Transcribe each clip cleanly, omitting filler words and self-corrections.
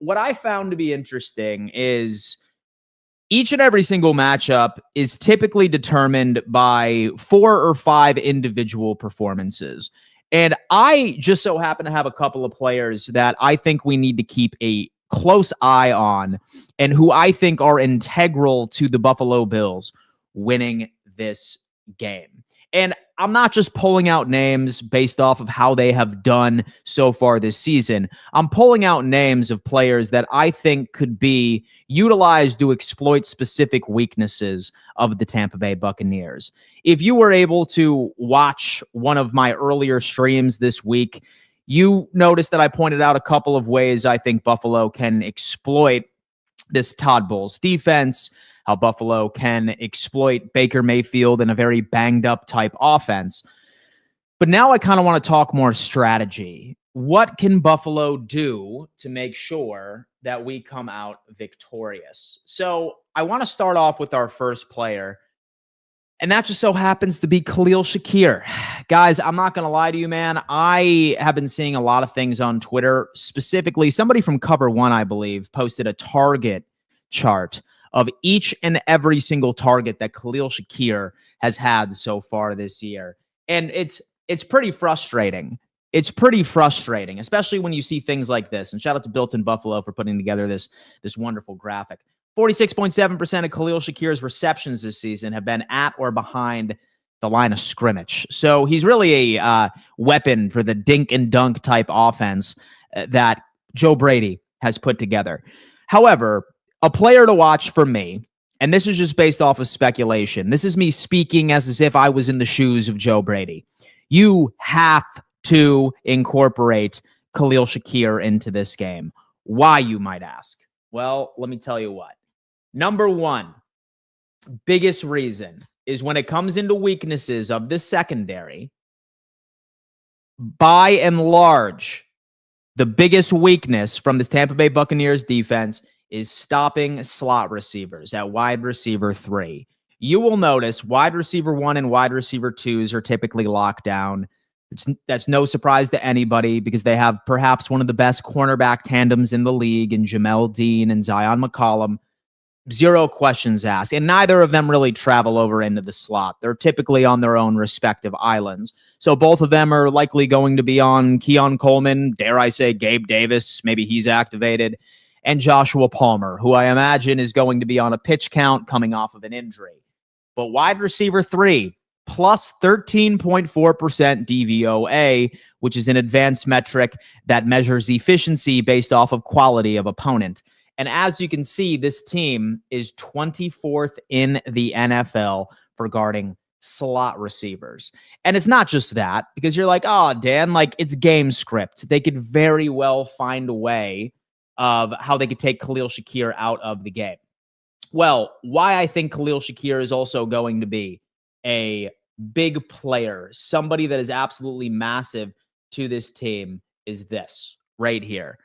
what I found to be interesting is each and every single matchup is typically determined by 4 or 5 individual performances. And I just so happen to have a couple of players that I think we need to keep a close eye on and who I think are integral to the Buffalo Bills winning this game. And I'm not just pulling out names based off of how they have done so far this season. I'm pulling out names of players that I think could be utilized to exploit specific weaknesses of the Tampa Bay Buccaneers. If you were able to watch one of my earlier streams this week, you noticed that I pointed out a couple of ways I think Buffalo can exploit this Todd Bowles defense, how Buffalo can exploit Baker Mayfield in a very banged up type offense. But now I kind of want to talk more strategy. What can Buffalo do to make sure that we come out victorious? So I want to start off with our first player, and that just so happens to be Khalil Shakir. Guys, I'm not going to lie to you, man. I have been seeing a lot of things on Twitter. Specifically, somebody from Cover One, I believe, posted a target chart of each and every single target that Khalil Shakir has had so far this year. And it's pretty frustrating. It's pretty frustrating, especially when you see things like this. And shout out to Built in Buffalo for putting together this wonderful graphic. 46.7% of Khalil Shakir's receptions this season have been at or behind the line of scrimmage. So he's really a weapon for the dink and dunk type offense that Joe Brady has put together. However, a player to watch for me, and this is just based off of speculation. This is me speaking as if I was in the shoes of Joe Brady. You have to incorporate Khalil Shakir into this game. Why, you might ask? Well, let me tell you what. Number one, biggest reason is when it comes into weaknesses of the secondary, by and large, the biggest weakness from this Tampa Bay Buccaneers defense is stopping slot receivers at wide receiver 3. You will notice wide receiver 1 and wide receiver 2s are typically locked down. That's no surprise to anybody because they have perhaps one of the best cornerback tandems in the league in Jamel Dean and Zion McCollum. Zero questions asked. And neither of them really travel over into the slot. They're typically on their own respective islands. So both of them are likely going to be on Keon Coleman, dare I say Gabe Davis, maybe he's activated, and Joshua Palmer, who I imagine is going to be on a pitch count coming off of an injury. But wide receiver 3, plus 13.4% DVOA, which is an advanced metric that measures efficiency based off of quality of opponent. And as you can see, this team is 24th in the NFL for guarding slot receivers. And it's not just that, because you're like, oh, Dan, like it's game script. They could very well find a way of how they could take Khalil Shakir out of the game. Well, why I think Khalil Shakir is also going to be a big player, somebody that is absolutely massive to this team, is this right here.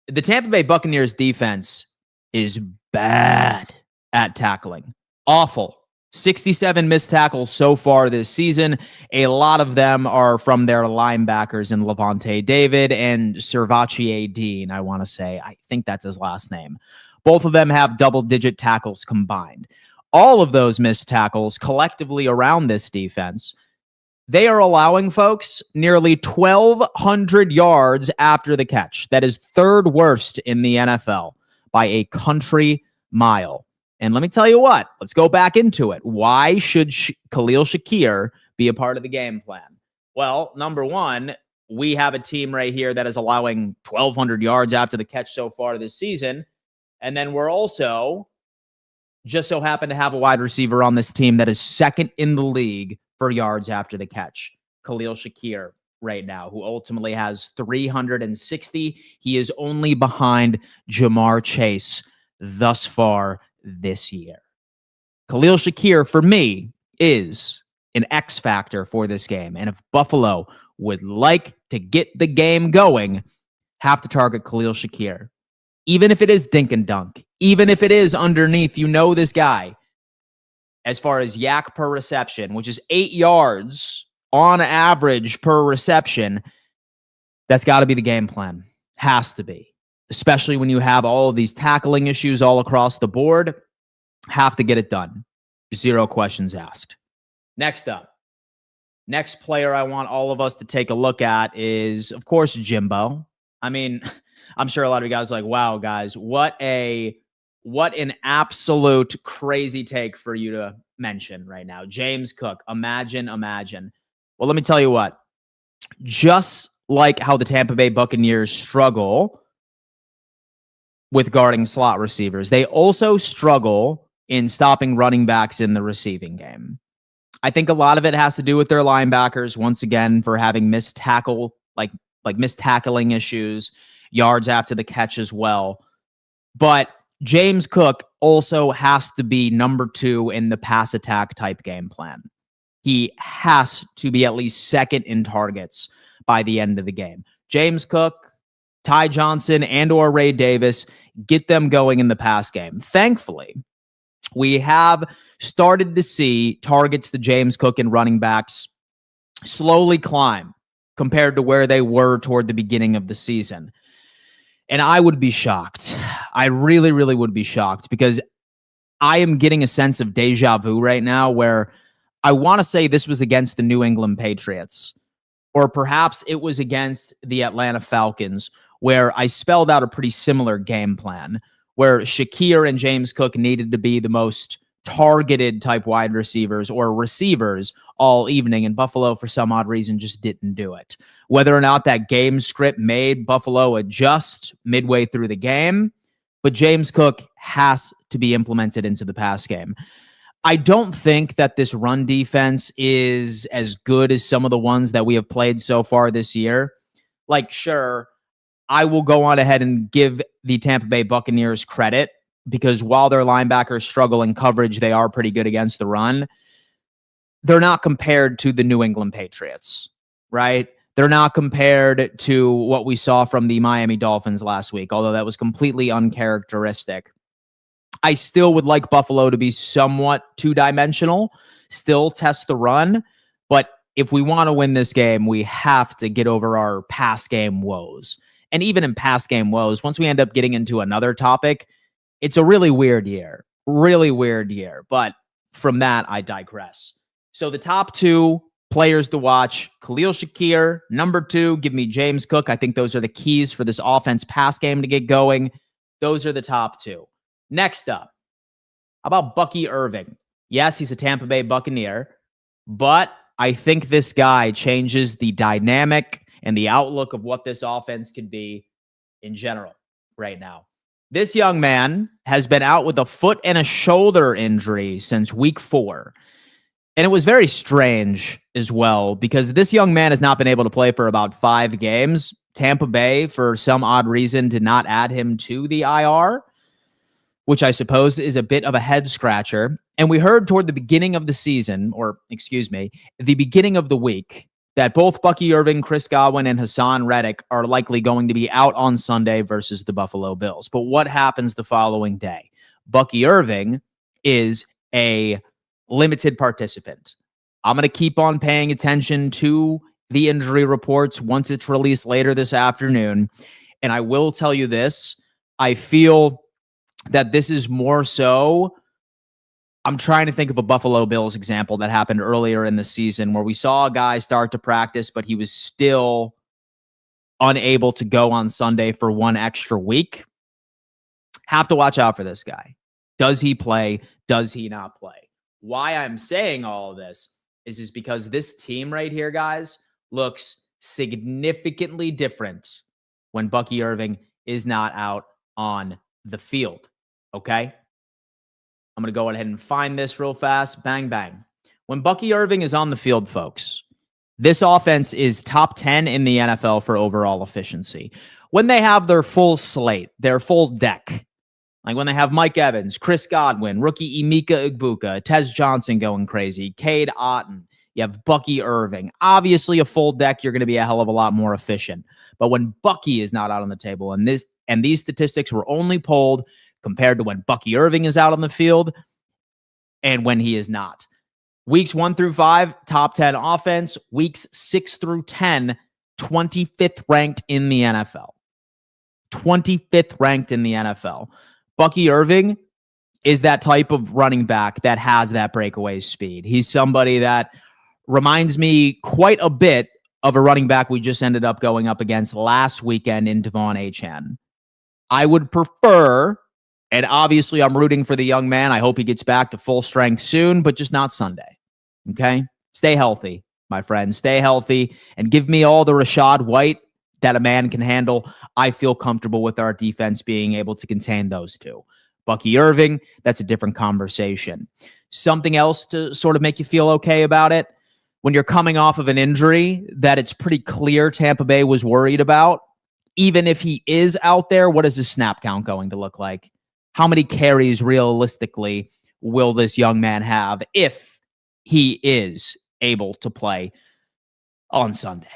The Tampa Bay Buccaneers defense is bad at tackling. Awful. 67 missed tackles so far this season. A lot of them are from their linebackers in Levante David and Servachier Dean, I want to say. I think that's his last name. Both of them have double-digit tackles combined. All of those missed tackles collectively around this defense, they are allowing, folks, nearly 1,200 yards after the catch. That is third worst in the NFL by a country mile. And let me tell you what, let's go back into it. Why should Khalil Shakir be a part of the game plan? Well, number one, we have a team right here that is allowing 1,200 yards after the catch so far this season. And then we're also just so happen to have a wide receiver on this team that is second in the league for yards after the catch, Khalil Shakir right now, who ultimately has 360. He is only behind Jamar Chase thus far this year. Khalil Shakir, for me, is an X factor for this game. And if Buffalo would like to get the game going, have to target Khalil Shakir. Even if it is dink and dunk, even if it is underneath, you know this guy. As far as yak per reception, which is 8 yards on average per reception, that's got to be the game plan. Has to be. especially when you have all of these tackling issues all across the board. Have to get it done. Zero questions asked. Next up, next player I want all of us to take a look at is, of course, Jimbo. I mean, I'm sure a lot of you guys are like, wow, guys, what an absolute crazy take for you to mention right now. James Cook, imagine. Well, let me tell you what. Just like how the Tampa Bay Buccaneers struggle with guarding slot receivers, they also struggle in stopping running backs in the receiving game. I think a lot of it has to do with their linebackers, once again, for having missed tackling issues, yards after the catch as well. But James Cook also has to be number 2 in the pass attack type game plan. He has to be at least second in targets by the end of the game. James Cook, Ty Johnson, and/or Ray Davis, get them going in the pass game. Thankfully, we have started to see targets to James Cook and running backs slowly climb compared to where they were toward the beginning of the season. And I would be shocked. I really, really would be shocked, because I am getting a sense of deja vu right now where I want to say this was against the New England Patriots, or perhaps it was against the Atlanta Falcons, where I spelled out a pretty similar game plan, where Shakir and James Cook needed to be the most targeted type wide receivers or receivers all evening, and Buffalo, for some odd reason, just didn't do it. Whether or not that game script made Buffalo adjust midway through the game, but James Cook has to be implemented into the pass game. I don't think that this run defense is as good as some of the ones that we have played so far this year. Like, sure, I will go on ahead and give the Tampa Bay Buccaneers credit, because while their linebackers struggle in coverage, they are pretty good against the run. They're not compared to the New England Patriots, right? They're not compared to what we saw from the Miami Dolphins last week, although that was completely uncharacteristic. I still would like Buffalo to be somewhat two-dimensional, still test the run, but if we want to win this game, we have to get over our pass game woes. And even in pass game woes, once we end up getting into another topic, it's a really weird year. But from that, I digress. So the top 2 players to watch, Khalil Shakir. Number 2, give me James Cook. I think those are the keys for this offense pass game to get going. Those are the top 2. Next up, how about Bucky Irving? Yes, he's a Tampa Bay Buccaneer, but I think this guy changes the dynamic and the outlook of what this offense could be in general right now. This young man has been out with a foot and a shoulder injury since week 4. And it was very strange as well, because this young man has not been able to play for about 5 games. Tampa Bay, for some odd reason, did not add him to the IR, which I suppose is a bit of a head scratcher. And we heard toward the beginning of the season, the beginning of the week, that both Bucky Irving, Chris Godwin, and Hassan Reddick are likely going to be out on Sunday versus the Buffalo Bills. But what happens the following day? Bucky Irving is a limited participant. I'm going to keep on paying attention to the injury reports once it's released later this afternoon. And I will tell you this, I feel that this is more so, I'm trying to think of a Buffalo Bills example that happened earlier in the season where we saw a guy start to practice, but he was still unable to go on Sunday for 1 extra week. Have to watch out for this guy. Does he play? Does he not play? Why I'm saying all of this is because this team right here, guys, looks significantly different when Bucky Irving is not out on the field. Okay? I'm going to go ahead and find this real fast. Bang, bang. When Bucky Irving is on the field, folks, this offense is top 10 in the NFL for overall efficiency. When they have their full slate, their full deck, like when they have Mike Evans, Chris Godwin, rookie Emeka Egbuka, Tez Johnson going crazy, Cade Otton, you have Bucky Irving. Obviously, a full deck, you're going to be a hell of a lot more efficient. But when Bucky is not out on the table, and these statistics were only pulled compared to when Bucky Irving is out on the field and when he is not. Weeks 1 through 5, top 10 offense. Weeks 6 through 10, 25th ranked in the NFL. 25th ranked in the NFL. Bucky Irving is that type of running back that has that breakaway speed. He's somebody that reminds me quite a bit of a running back we just ended up going up against last weekend in Devon Achane. I would prefer, and obviously I'm rooting for the young man. I hope he gets back to full strength soon, but just not Sunday. Okay? Stay healthy, my friend. Stay healthy and give me all the Rashad White that a man can handle. I feel comfortable with our defense being able to contain those two. Bucky Irving, that's a different conversation. Something else to sort of make you feel okay about it, when you're coming off of an injury that it's pretty clear Tampa Bay was worried about, even if he is out there, what is his snap count going to look like? How many carries realistically will this young man have if he is able to play on Sunday?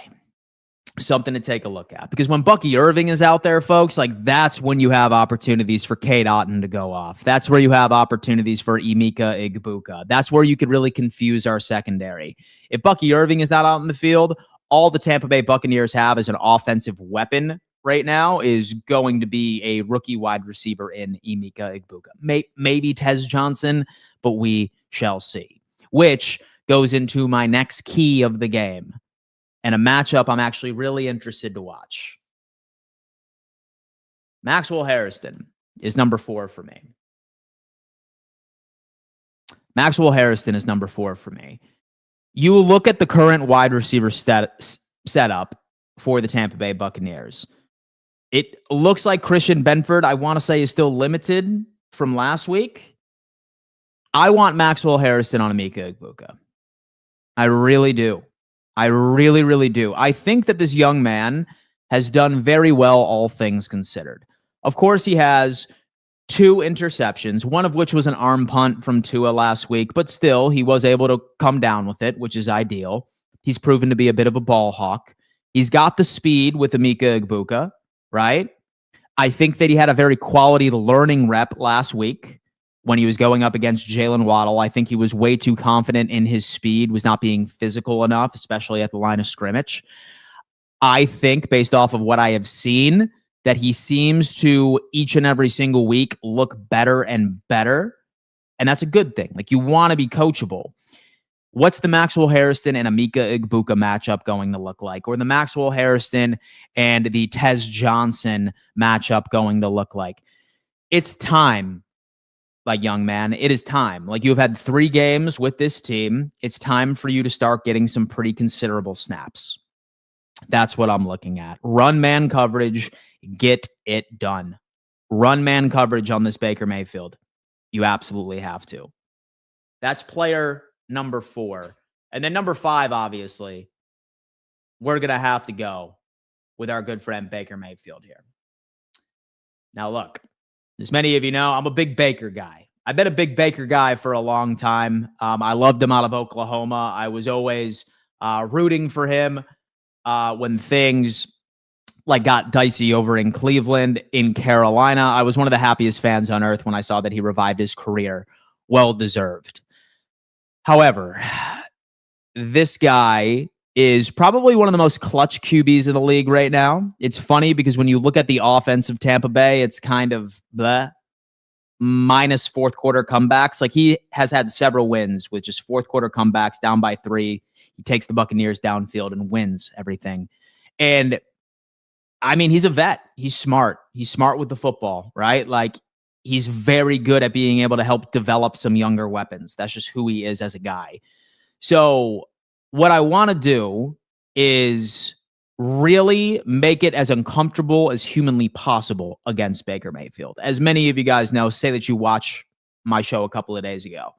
Something to take a look at. Because when Bucky Irving is out there, folks, like that's when you have opportunities for Cade Otton to go off. That's where you have opportunities for Emeka Egbuka. That's where you could really confuse our secondary. If Bucky Irving is not out in the field, all the Tampa Bay Buccaneers have as an offensive weapon right now is going to be a rookie wide receiver in Emeka Egbuka. Maybe Tez Johnson, but we shall see. Which goes into my next key of the game, and a matchup I'm actually really interested to watch. Maxwell Harrison is number 4 for me. Maxwell Harrison is number 4 for me. You look at the current wide receiver setup for the Tampa Bay Buccaneers. It looks like Christian Benford, I want to say, is still limited from last week. I want Maxwell Harrison on Emeka Egbuka. I really do. I really, really do. I think that this young man has done very well, all things considered. Of course, he has 2 interceptions, one of which was an arm punt from Tua last week, but still, he was able to come down with it, which is ideal. He's proven to be a bit of a ball hawk. He's got the speed with Emeka Egbuka, right? I think that he had a very quality learning rep last week when he was going up against Jalen Waddle. I think he was way too confident in his speed, was not being physical enough, especially at the line of scrimmage. I think, based off of what I have seen, that he seems to each and every single week look better and better. And that's a good thing. Like, you want to be coachable. What's the Maxwell Harrison and Emeka Egbuka matchup going to look like? Or the Maxwell Harrison and the Tez Johnson matchup going to look like? It's time. Like, young man, it is time. Like, you've had 3 games with this team. It's time for you to start getting some pretty considerable snaps. That's what I'm looking at. Run man coverage, get it done. Run man coverage on this Baker Mayfield. You absolutely have to. That's player number 4. And then number 5, obviously, we're going to have to go with our good friend Baker Mayfield here. Now, look. As many of you know, I'm a big Baker guy. I've been a big Baker guy for a long time. I loved him out of Oklahoma. I was always rooting for him when things like got dicey over in Cleveland, in Carolina. I was one of the happiest fans on earth when I saw that he revived his career. Well deserved. However, this guy is probably one of the most clutch QBs in the league right now. It's funny because when you look at the offense of Tampa Bay, it's kind of bleh, minus 4th quarter comebacks. Like, he has had several wins with just 4th quarter comebacks down by 3. He takes the Buccaneers downfield and wins everything. And I mean, he's a vet. He's smart. He's smart with the football, right? Like, he's very good at being able to help develop some younger weapons. That's just who he is as a guy. So what I want to do is really make it as uncomfortable as humanly possible against Baker Mayfield. As many of you guys know, say that you watch my show a couple of days ago.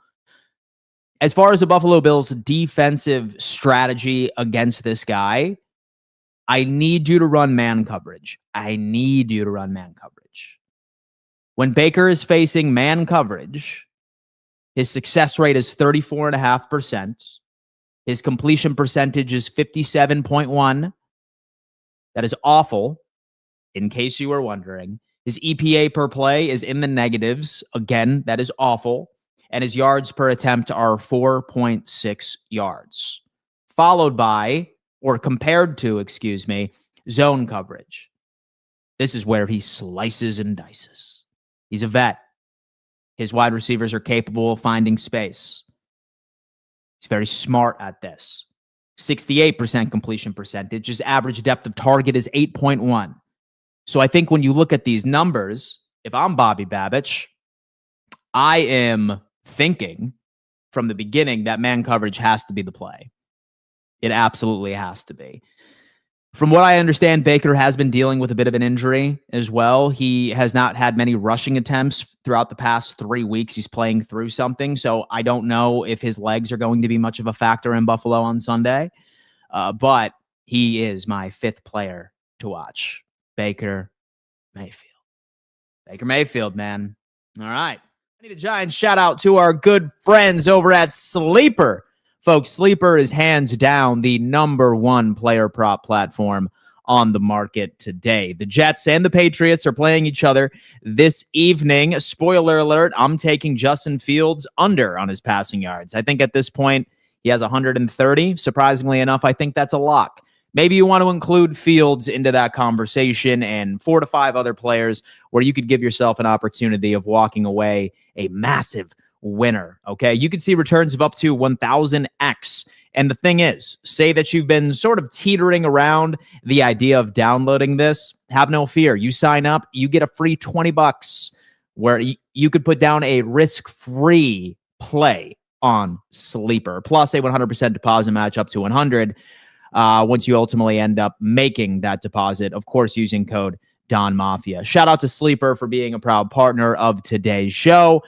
As far as the Buffalo Bills' defensive strategy against this guy, I need you to run man coverage. I need you to run man coverage. When Baker is facing man coverage, his success rate is 34.5%. His completion percentage is 57.1. That is awful, in case you were wondering. His EPA per play is in the negatives. Again, that is awful. And his yards per attempt are 4.6 yards. Followed by, or compared to, zone coverage. This is where he slices and dices. He's a vet. His wide receivers are capable of finding space. He's very smart at this. 68% completion percentage. His average depth of target is 8.1. So I think when you look at these numbers, if I'm Bobby Babich, I am thinking from the beginning that man coverage has to be the play. It absolutely has to be. From what I understand, Baker has been dealing with a bit of an injury as well. He has not had many rushing attempts throughout the past 3 weeks. He's playing through something. So I don't know if his legs are going to be much of a factor in Buffalo on Sunday. But he is my fifth player to watch. Baker Mayfield. Baker Mayfield, man. All right. I need a giant shout out to our good friends over at Sleeper. Folks, Sleeper is hands down the number one player prop platform on the market today. The Jets and the Patriots are playing each other this evening. Spoiler alert, I'm taking Justin Fields under on his passing yards. I think at this point, he has 130. Surprisingly enough, I think that's a lock. Maybe you want to include Fields into that conversation and 4 to 5 other players where you could give yourself an opportunity of walking away a massive winner. Okay. You could see returns of up to 1000x. And the thing is, say that you've been sort of teetering around the idea of downloading this. Have no fear. You sign up, you get a free $20 where you could put down a risk-free play on Sleeper, plus a 100% deposit match up to 100 once you ultimately end up making that deposit, of course, using code Don Mafia. Shout out to Sleeper for being a proud partner of today's show.